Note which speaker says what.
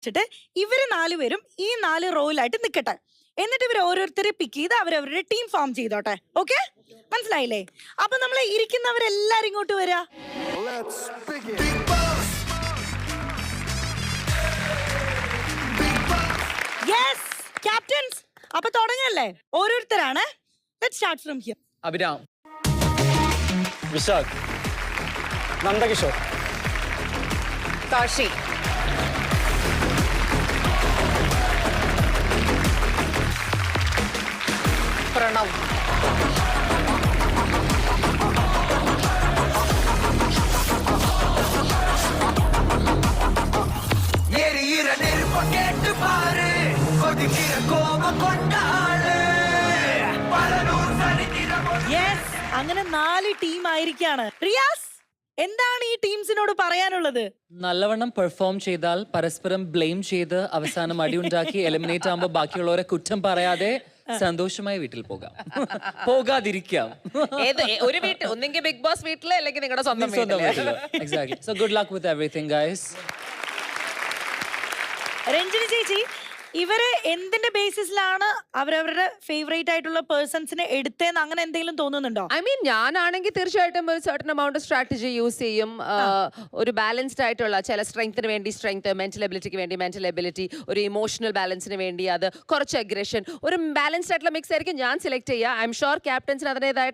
Speaker 1: വെച്ചിട്ട് ഇവര് 4 പേരും ഈ 4 റോയിലായിട്ട് നിൽക്കട്ടെ. എന്നിട്ട് ഇവർ ഓരോരുത്തരെ പിക്ക് ചെയ്ത് അവരവരുടെ ടീം ഫോം ചെയ്തോട്ടെ. ഓക്കെ, മനസ്സിലായില്ലേ? അപ്പൊ നമ്മൾ ഇരിക്കുന്നവരെല്ലാരും ഇങ്ങോട്ട് വരാ. യെസ് ക്യാപ്റ്റൻസ്, അപ്പൊ തുടങ്ങല്ലേ? ഓരോരുത്തരാണ്. Let's start from here.
Speaker 2: Abhiram, Vishakh, Nandakishore,
Speaker 3: Kashi, Pranav,
Speaker 1: yes, അങ്ങനെ 4 ടീം ആയിരിക്കാണ്. റിയാസ്, എന്താണ് ഈ ടീംസിനോട് പറയാനുള്ളത്?
Speaker 2: നല്ലവണ്ണം പെർഫോം ചെയ്താൽ പരസ്പരം ബ്ലെയിം ചെയ്ത് അവസാനം അടിയുണ്ടാക്കി എലിമിനേറ്റ് ആകുമ്പോൾ ബാക്കിയുള്ളവരെ കുറ്റം പറയാതെ സന്തോഷമായി വീട്ടിൽ പോകാം, പോകാതിരിക്കാം.
Speaker 3: ഒരു വീട്ടിൽ ഒന്നെങ്കിൽ ബിഗ് ബോസ് വീട്ടില് അല്ലെങ്കിൽ നിങ്ങളുടെ സ്വന്തം വീട്ടില്.
Speaker 2: Exactly. So good luck with everything, guys.
Speaker 1: Ranjini ചേച്ചി, ഇവര് എന്തിന്റെ ബേസിസിലാണ് അവരവരുടെ ഫേവറേറ്റ് ആയിട്ടുള്ള പേഴ്സൺസിനെ എടുത്തേന്ന് അങ്ങനെ എന്തെങ്കിലും തോന്നുന്നുണ്ടോ?
Speaker 3: ഐ മീൻ ഞാനാണെങ്കിൽ തീർച്ചയായിട്ടും ഒരു സർട്ടൻ എമൗണ്ട് സ്ട്രാറ്റജി യൂസ് ചെയ്യും. ഒരു ബാലൻസ്ഡ് ആയിട്ടുള്ള ചില സ്ട്രെങ്ത്തിന് വേണ്ടി സ്ട്രെങ്ത്, മെന്റൽ എബിലിറ്റിക്ക് വേണ്ടി മെന്റൽ എബിലിറ്റി, ഒരു ഇമോഷണൽ ബാലൻസിന് വേണ്ടി അത്, കുറച്ച് അഗ്രഷൻ, ഒരു ബാലൻസ്ഡ് ആയിട്ടുള്ള മിക്സ് ആയിരിക്കും ഞാൻ സെലക്ട് ചെയ്യുക. ഐ എം ഷുവർ ക്യാപ്റ്റൻസിന് അതിൻ്റെതായിട്ടുള്ള